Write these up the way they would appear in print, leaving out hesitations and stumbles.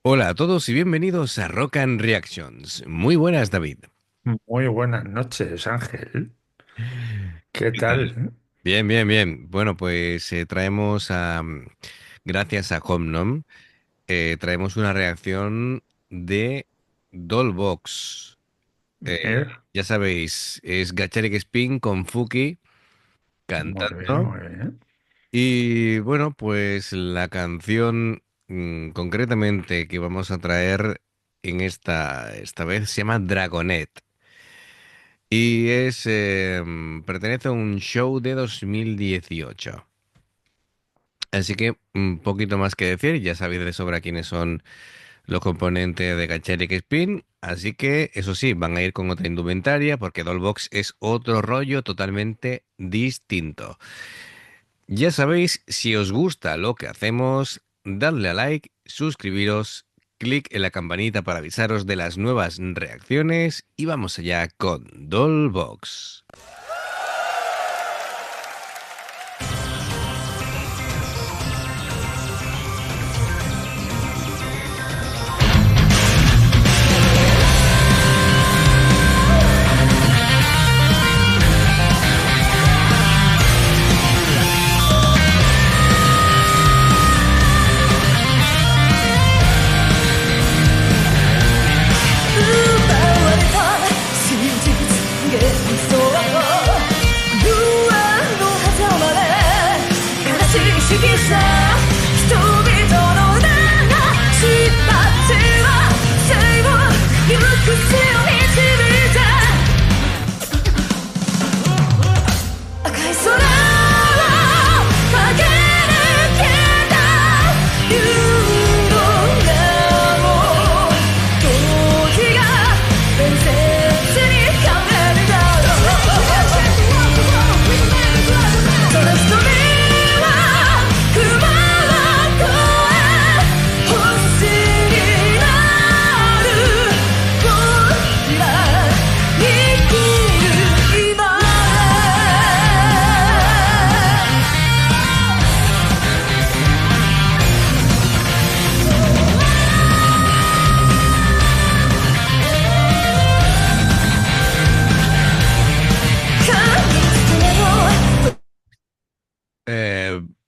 Hola a todos y bienvenidos a Rock and Reactions. Muy buenas, David. Muy buenas noches, Ángel. ¿Qué ¿Qué tal? tal? Bien, bien, bien. Bueno, pues traemos gracias a Homnom, traemos una reacción de Dollbox. Eh, Mira, ya sabéis, es Gacharik Spin con Fuki muy bien, cantando. muy bien. Y bueno, pues la canción concretamente que vamos a traer en esta vez se llama Dragonet. Y pertenece a un show de 2018. Así que un poquito más que decir, ya sabéis de sobra quiénes son los componentes de Gacheric Spin. Así que, eso sí, van a ir con otra indumentaria porque Dollbox es otro rollo totalmente distinto. Ya sabéis, si os gusta lo que hacemos, dadle a like, suscribiros, clic en la campanita para avisaros de las nuevas reacciones y vamos allá con Dollbox.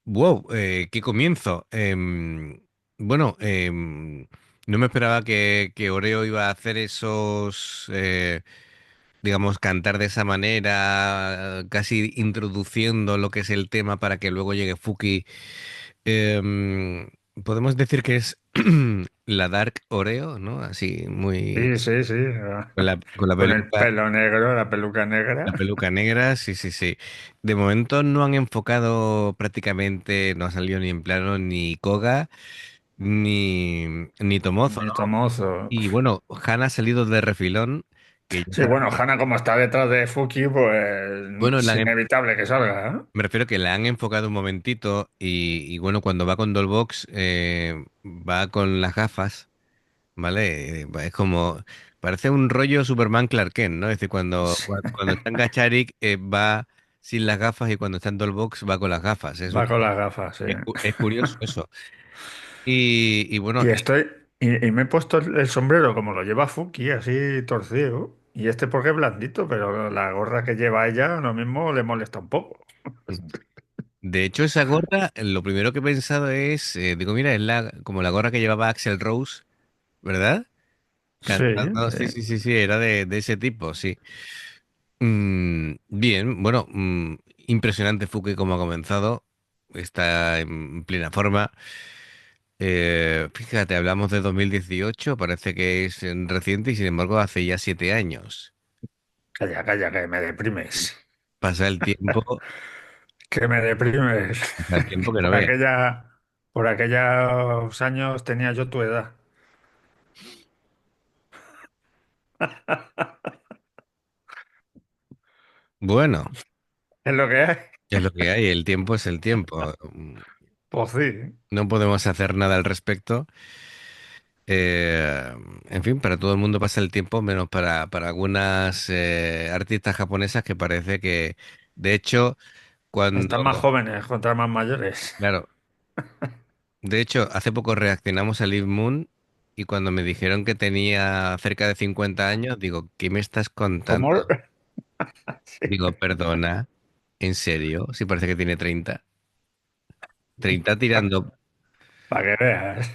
Wow, qué comienzo. Bueno, no me esperaba que Oreo iba a hacer digamos, cantar de esa manera, casi introduciendo lo que es el tema para que luego llegue Fuki. Em, Podemos decir que es la Dark Oreo, ¿no? Así, muy... Sí, sí, sí. Con Con el pelo negro, la peluca la negra. peluca negra, sí, sí, sí. De momento no han enfocado prácticamente, no ha salido ni en plano ni Koga ni Tomozo, Ni ¿no? tomozo. Y bueno, Han ha salido de refilón, que ya Sí, sabes. bueno, Hanna como está detrás de Fuki, pues Bueno, es inevitable que salga, ¿eh? me refiero que la han enfocado un momentito y bueno, cuando va con Dollbox, va con las gafas, ¿vale? Es como, parece un rollo Superman Clark Kent, ¿no? Es decir, cuando está en Gacharik, va sin las gafas y cuando está en Dollbox va con las gafas. Va con las gafas, sí. Es curioso eso. Y bueno, Y estoy, y me he puesto el sombrero como lo lleva Fuki, así torcido. Y este porque es blandito, pero la gorra que lleva ella lo mismo le molesta un poco. de hecho, esa gorra, lo primero que he pensado es, digo, mira, es como la gorra que llevaba Axel Rose, ¿verdad? Sí, Cantando, sí. sí, sí, sí, sí, era de ese tipo, sí. Bien, bueno, impresionante Fuque como ha comenzado, está en plena forma. Fíjate, hablamos de 2018, parece que es reciente y sin embargo hace ya 7 años. Calla, calla, que me deprimes. Pasa el tiempo, Que me deprimes. pasa el tiempo que no Por veas. por aquellos años tenía yo tu edad. Bueno, Es lo que hay. es lo que hay, el tiempo es el tiempo. Pues sí. No podemos hacer nada al respecto. En fin, para todo el mundo pasa el tiempo, menos para algunas artistas japonesas que parece que, de hecho, Están cuando, más jóvenes contra más mayores. claro, de hecho, hace poco reaccionamos a Liv Moon y cuando me dijeron que tenía cerca de 50 años, digo, ¿qué me estás contando? ¿Cómo? Sí, Digo, perdona, ¿en serio? Si parece que tiene 30. 30 tirando. para que veas.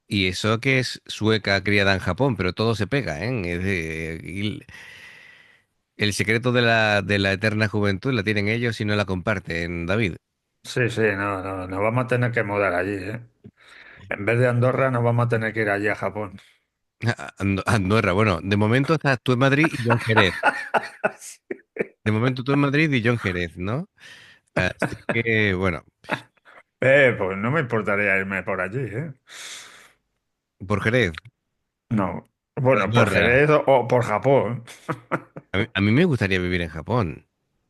Y eso que es sueca criada en Japón, pero todo se pega, ¿eh? El secreto de la eterna juventud la tienen ellos y no la comparten, David. Sí, sí, no, no, nos vamos a tener que mudar allí, ¿eh? En vez de Andorra, nos vamos a tener que ir allí a Japón. Andorra, bueno, de momento estás tú en Madrid y yo en Jerez. De momento tú en Madrid y yo en Jerez, ¿no? Así que, bueno, Pues no me importaría irme por allí, ¿eh? por Jerez, No. por Bueno, por Andorra. Jerez o por Japón. A mí me gustaría vivir en Japón,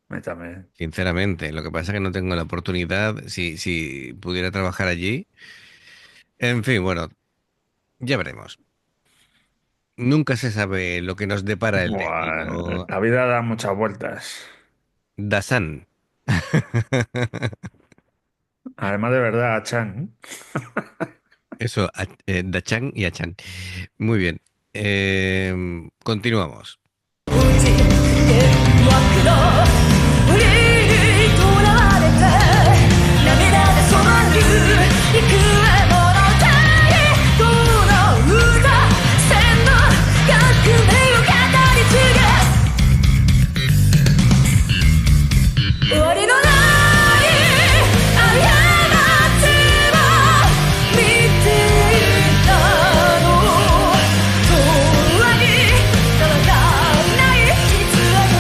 A mí también. sinceramente. Lo que pasa es que no tengo la oportunidad. Si pudiera trabajar allí. En fin, bueno, ya veremos. Nunca se sabe lo que nos depara el Buah, destino. la vida da muchas vueltas. Dasan. Además, de verdad, Chan. Eso, Dachan y Achan. Muy bien. Continuamos. 惑のフリーにとらわれて涙で染まる幾重もの太鼓の歌千の革命を語り継げ終わりのない過ちを見ていたの永遠に届かない実話の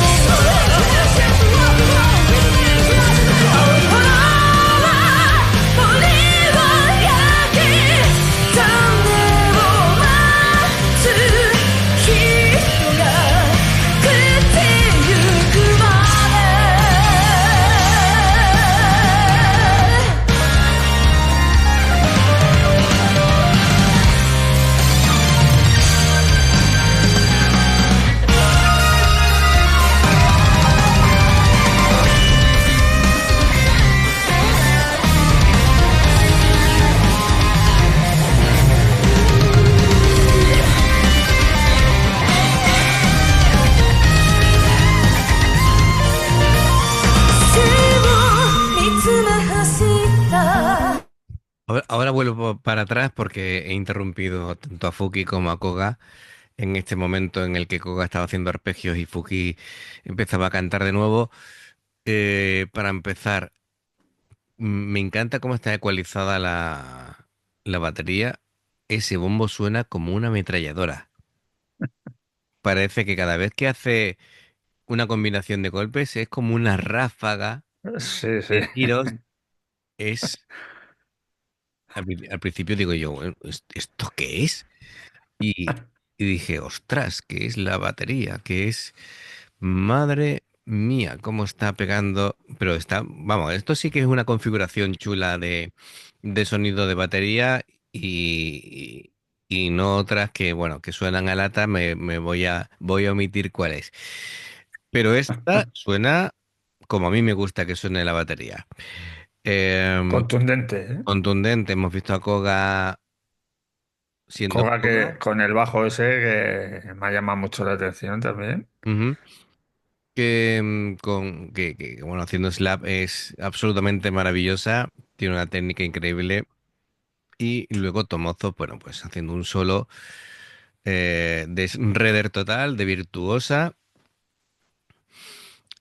青い炎は森を焼き種を待つ人が朽ちゆくまで Ahora vuelvo para atrás porque he interrumpido tanto a Fuki como a Koga en este momento en el que Koga estaba haciendo arpegios y Fuki empezaba a cantar de nuevo. Para empezar, me encanta cómo está ecualizada la batería. Ese bombo suena como una ametralladora. Parece que cada vez que hace una combinación de golpes es como una ráfaga Sí, sí. de tiros. Es, al principio digo yo, "Bueno, ¿esto qué es?" Y, y dije, ostras, ¿qué es la batería? ¿Qué es? Madre mía, cómo está pegando. Pero está, vamos, esto sí que es una configuración chula de sonido de batería y no otras que, bueno, que suenan a lata, voy a omitir cuál es. Pero esta suena como a mí me gusta que suene la batería. Em, Contundente, ¿eh? Contundente, hemos visto a Koga siendo Koga que Koga. con el bajo ese que me ha llamado mucho la atención también. Ujú. Bueno, haciendo slap es absolutamente maravillosa, tiene una técnica increíble y luego Tomozo, bueno, pues haciendo un solo de redder total, de virtuosa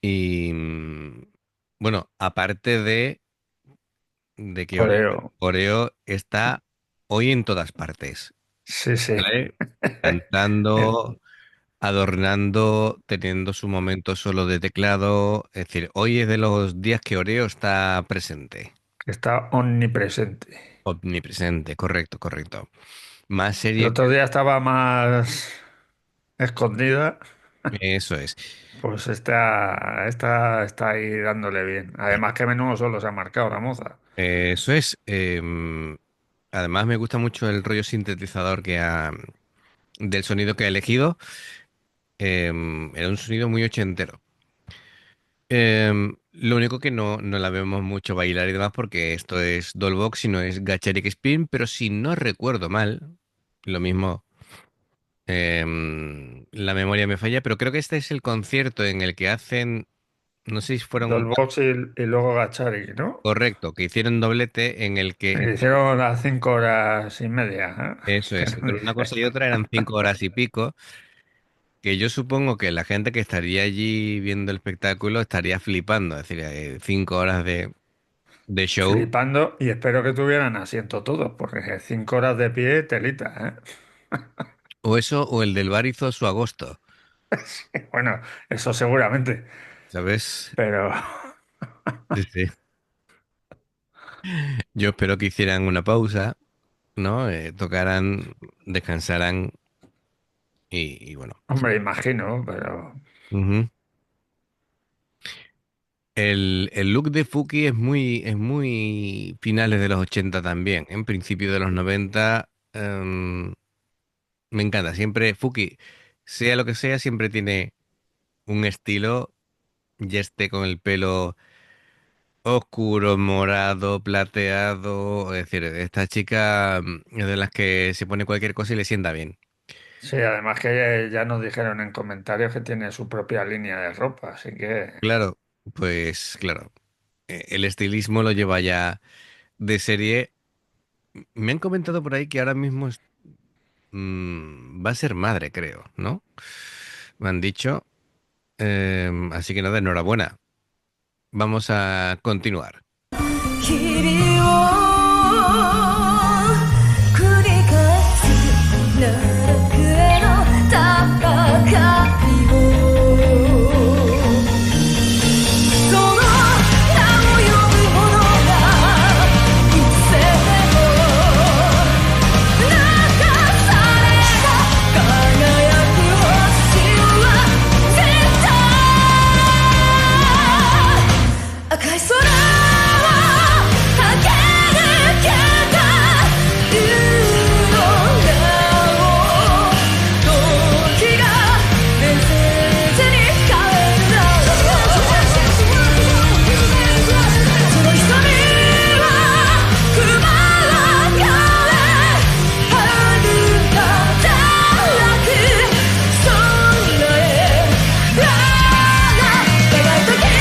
y bueno, aparte de que Coreo. Oreo está hoy en todas partes, Sí, sí. ¿vale? Cantando, adornando, teniendo su momento solo de teclado. Es decir, hoy es de los días que Oreo está presente. Está omnipresente. Omnipresente, correcto, correcto. Más El serie que otro día estaba más escondida, eso es. pues esta está ahí dándole bien. Además que menudo solo se ha marcado la moza. Eso es. Además me gusta mucho el rollo sintetizador del sonido que ha elegido. Era un sonido muy ochentero. Lo único que no la vemos mucho bailar y demás porque esto es Dollbox y no es Gacharik Spin, pero si no recuerdo mal, lo mismo, la memoria me falla, pero creo que este es el concierto en el que hacen, no sé si fueron Dollbox y luego Gachari, ¿no? correcto, que hicieron doblete en el que, Que hicieron las 5 horas y media. eso ¿Eh? es, entre una cosa y otra eran 5 horas y pico, que yo supongo que la gente que estaría allí viendo el espectáculo estaría flipando, es decir, 5 horas de show. Flipando y espero que tuvieran asiento todos, porque 5 horas de pie, telita, O eso, o el del bar hizo su agosto, ¿eh? Bueno, eso seguramente, ¿sabes? pero Sí, sí. Yo espero que hicieran una pausa, ¿no? Tocaran, descansaran y bueno. hombre, imagino, pero Ujú. El look de Fuki es muy finales de los 80 también. En principio de los 90 me encanta. Siempre Fuki, sea lo que sea, siempre tiene un estilo. Ya esté con el pelo oscuro, morado, plateado. Es decir, esta chica es de las que se pone cualquier cosa y le sienta bien. sí, además que ya nos dijeron en comentarios que tiene su propia línea de ropa, así que Claro, pues claro, el estilismo lo lleva ya de serie. Me han comentado por ahí que ahora mismo va a ser madre, creo, ¿no? Me han dicho. Así que nada, enhorabuena. Vamos a continuar. 日々を繰り返す奈落への戦いをその名を呼ぶ者がいつでも流された輝く星は絶対赤い空を駆け抜けた夕の名を時が伝説に変えるだろうその瞳は熊がれ遥か高く空へ長い時を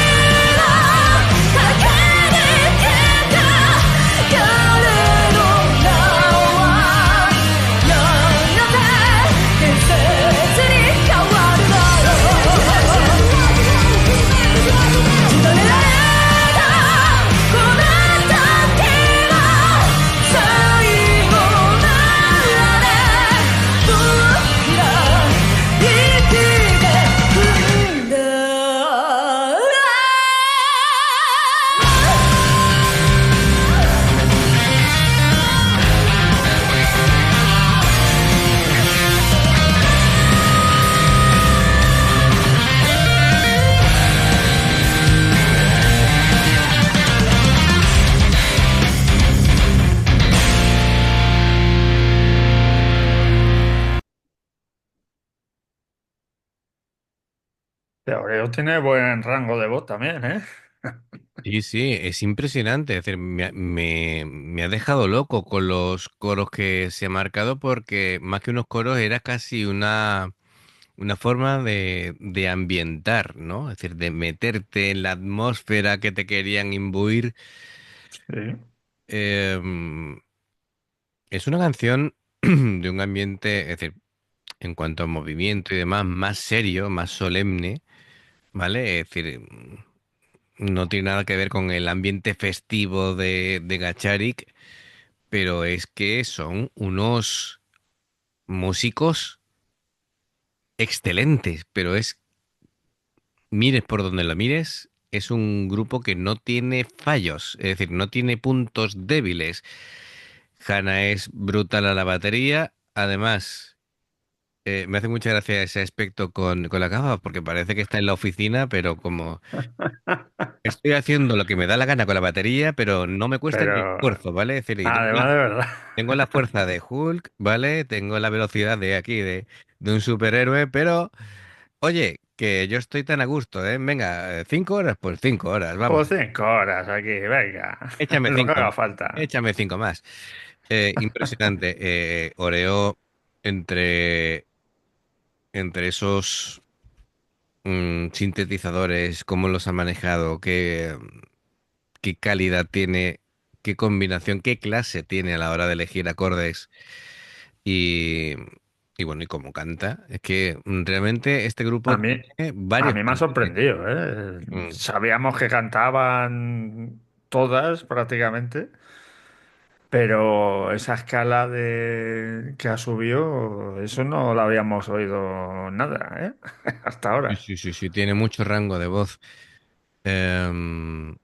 駆け抜けた彼の名はやがて伝説に変わるだろう委ねられたこの時は最後ならね僕ら生きてくんだOreo tiene buen rango de voz también, ¿eh? Sí, sí, es impresionante. Es decir, me ha dejado loco con los coros que se ha marcado porque más que unos coros era casi una forma de ambientar, ¿no? Es decir, de meterte en la atmósfera que te querían imbuir. Sí. Em, es una canción de un ambiente, es decir, en cuanto a movimiento y demás, más serio, más solemne, ¿vale? Es decir, no tiene nada que ver con el ambiente festivo de Gacharik, pero es que son unos músicos excelentes, pero mires por donde lo mires, es un grupo que no tiene fallos, es decir, no tiene puntos débiles. Hanna es brutal a la batería, además, me hace mucha gracia ese aspecto con la gafa, porque parece que está en la oficina, pero como estoy haciendo lo que me da la gana con la batería, pero no me cuesta ni Pero esfuerzo, ¿vale? Es decir, y además de verdad. tengo la fuerza de Hulk, ¿vale? Tengo la velocidad de aquí, de un superhéroe, pero, oye, que yo estoy tan a gusto, ¿eh? Venga, 5 horas, pues 5 horas, vamos. Pues 5 horas aquí, venga. Échame Lo que cinco, haga falta. échame 5 más. Impresionante. Oreo, entre, entre esos sintetizadores, cómo los ha manejado, qué calidad tiene, qué combinación, qué clase tiene a la hora de elegir acordes y, y bueno, y cómo canta. Es que realmente este A grupo mí, tiene a varios mí me ha cantantes. sorprendido, ¿eh? Mm. Sabíamos que cantaban todas prácticamente, pero esa escala de que ha subido, eso no lo habíamos oído nada, ¿eh? Hasta Sí, ahora. sí, sí, sí, tiene mucho rango de voz. Em,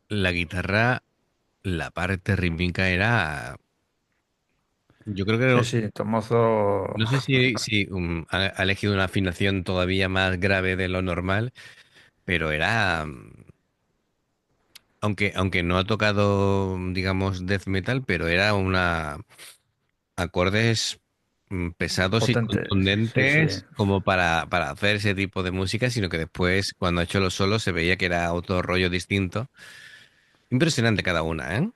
la guitarra, la parte rítmica era, yo creo que Sí, sí, Tomozo. no sé si ha elegido una afinación todavía más grave de lo normal, pero era, aunque no ha tocado, digamos, death metal, pero era una acordes pesados y Potente, sí, sí. contundentes como para hacer ese tipo de música, sino que después, cuando ha hecho los solos, se veía que era otro rollo distinto. Impresionante cada una, ¿eh?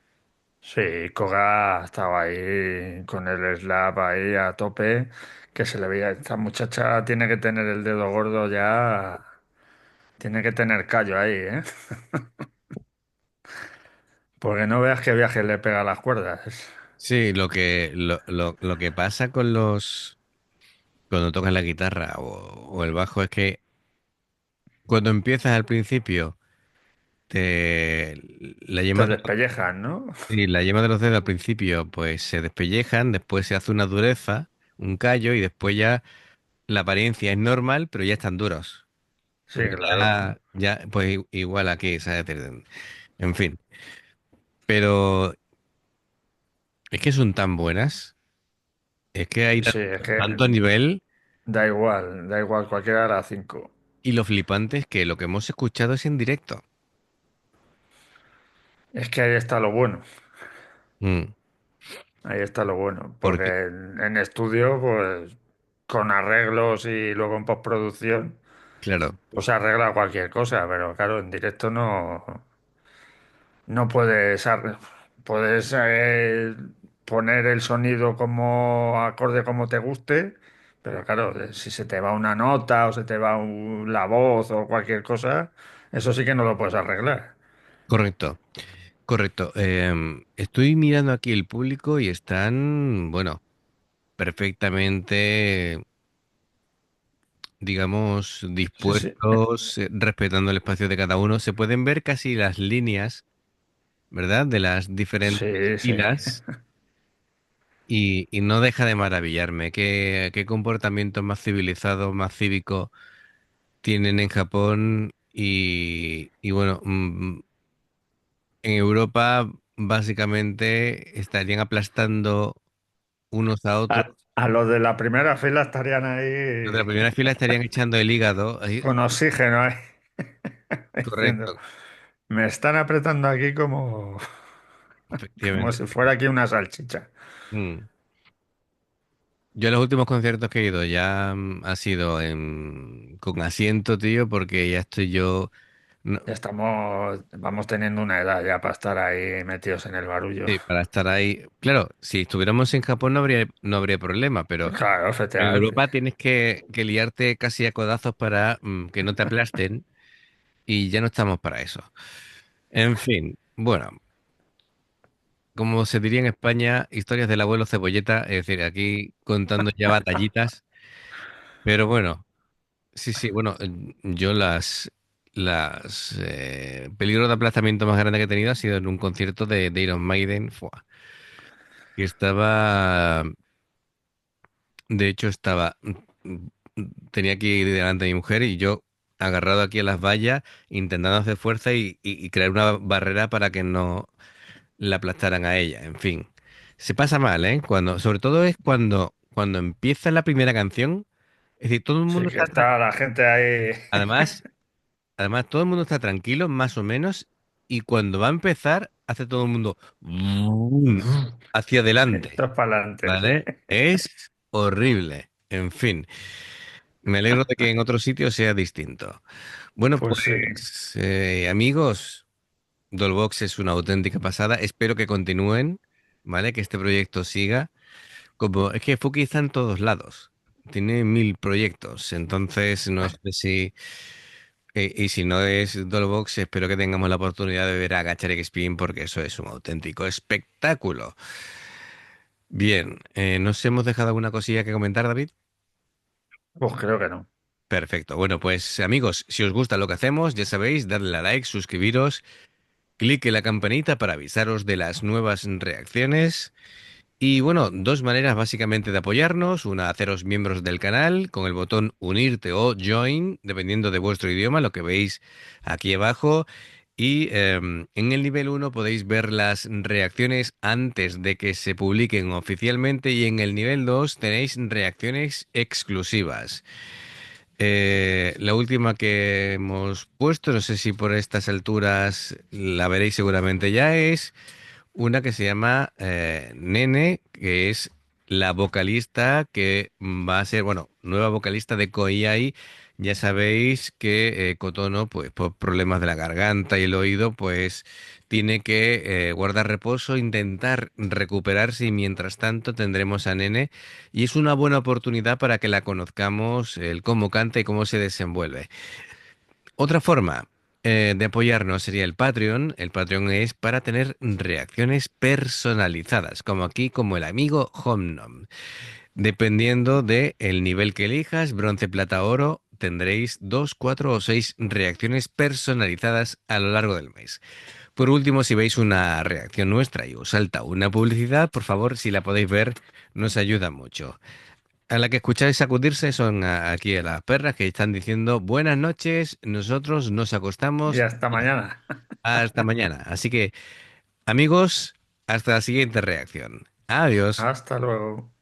Sí, Koga estaba ahí con el slap ahí a tope, que se le veía, esta muchacha tiene que tener el dedo gordo ya, tiene que tener callo ahí, ¿eh? Porque no veas qué viaje le pega a las cuerdas. Sí, lo que pasa con cuando tocas la guitarra o el bajo es que cuando empiezas al principio, te, la Te yema de, despellejan, ¿no? sí, la yema de los dedos al principio pues se despellejan, después se hace una dureza, un callo y después ya la apariencia es normal, pero ya están duros. Sí, Pues claro. pues igual aquí, ¿sabes? En fin, pero es que son tan buenas, es que hay Sí, es que tanto nivel. da igual, cualquiera de las cinco. Y lo flipante es que lo que hemos escuchado es en directo. Es que ahí está lo bueno, Mm, ahí está lo bueno, porque, porque en estudio, pues con arreglos y luego en postproducción. claro, Pues se arregla cualquier cosa, pero claro, en directo no puedes, puedes poner el sonido como acorde como te guste, pero claro, si se te va una nota o se te va la voz o cualquier cosa, eso sí que no lo puedes arreglar. correcto, correcto. Estoy mirando aquí el público y están, bueno, perfectamente, digamos, Sí, sí, dispuestos, respetando el espacio de cada uno. Se pueden ver casi las líneas, ¿verdad? De las diferentes sí, sí. filas y no deja de maravillarme. Qué comportamiento más civilizado, más cívico tienen en Japón y bueno, en Europa básicamente estarían aplastando unos a otros. A los de la primera fila estarían Los de la ahí primera fila estarían echando el hígado. Ahí, con oxígeno ahí, diciendo, correcto, me están apretando aquí como... Como efectivamente. si fuera aquí una salchicha. Mm. Yo los últimos conciertos que he ido ya ha sido con asiento, tío, porque ya estoy yo. No, Ya estamos, vamos teniendo una edad ya para estar ahí metidos en el barullo. sí, para estar ahí. Claro, si estuviéramos en Japón no habría problema, pero Claro, en efectivamente. Europa tienes que liarte casi a codazos para que no te aplasten y ya no estamos para eso. En fin, bueno, como se diría en España, historias del abuelo Cebolleta, es decir, aquí contando ya batallitas, pero bueno, sí, sí, bueno, yo las peligros de aplastamiento más grandes que he tenido ha sido en un concierto de Iron Maiden, ¡fua! Que estaba, de hecho tenía aquí delante de mi mujer y yo agarrado aquí a las vallas, intentando hacer fuerza y crear una barrera para que no la aplastaran a ella, en fin. Se pasa mal, ¿eh? Sobre todo es cuando empieza la primera canción, es decir, todo el Sí, mundo que está, está la gente ahí. además, además todo el mundo está tranquilo, más o menos, y cuando va a empezar, hace todo el mundo hacia adelante, Esto es para adelante. ¿vale? Es horrible, en fin. Me alegro de que en otros sitios sea distinto. Bueno, Pues sí. pues amigos, Dollbox es una auténtica pasada. Espero que continúen, ¿vale? Que este proyecto siga. Como es que Fuki está en todos lados. Tiene 1000 proyectos. Entonces, no sé si. Y si no es Dollbox, espero que tengamos la oportunidad de ver a Gacharex Spin porque eso es un auténtico espectáculo. Bien, ¿nos hemos dejado alguna cosilla que comentar, David? Pues creo que no. Perfecto. Bueno, pues amigos, si os gusta lo que hacemos, ya sabéis, dadle a like, suscribiros, clic en la campanita para avisaros de las nuevas reacciones. Y bueno, dos maneras básicamente de apoyarnos. Una, haceros miembros del canal con el botón unirte o join, dependiendo de vuestro idioma, lo que veis aquí abajo. Y en el nivel 1 podéis ver las reacciones antes de que se publiquen oficialmente y en el nivel 2 tenéis reacciones exclusivas. La última que hemos puesto, no sé si por estas alturas la veréis seguramente ya, es una que se llama Nene, que es la vocalista que va a ser, bueno, nueva vocalista de Koiai. Ya sabéis que Kotono, pues por problemas de la garganta y el oído, pues tiene que guardar reposo, intentar recuperarse y mientras tanto tendremos a Nene y es una buena oportunidad para que la conozcamos, el cómo canta y cómo se desenvuelve. Otra forma de apoyarnos sería el Patreon. El Patreon es para tener reacciones personalizadas, como aquí, como el amigo Homnom. Dependiendo de el nivel que elijas, bronce, plata, oro, tendréis 2, 4 o 6 reacciones personalizadas a lo largo del mes. Por último, si veis una reacción nuestra y os salta una publicidad, por favor, si la podéis ver, nos ayuda mucho. A la que escucháis sacudirse son aquí a las perras que están diciendo buenas noches, nosotros nos Y acostamos hasta mañana. hasta mañana. Así que, amigos, hasta la siguiente reacción. Adiós. Hasta luego.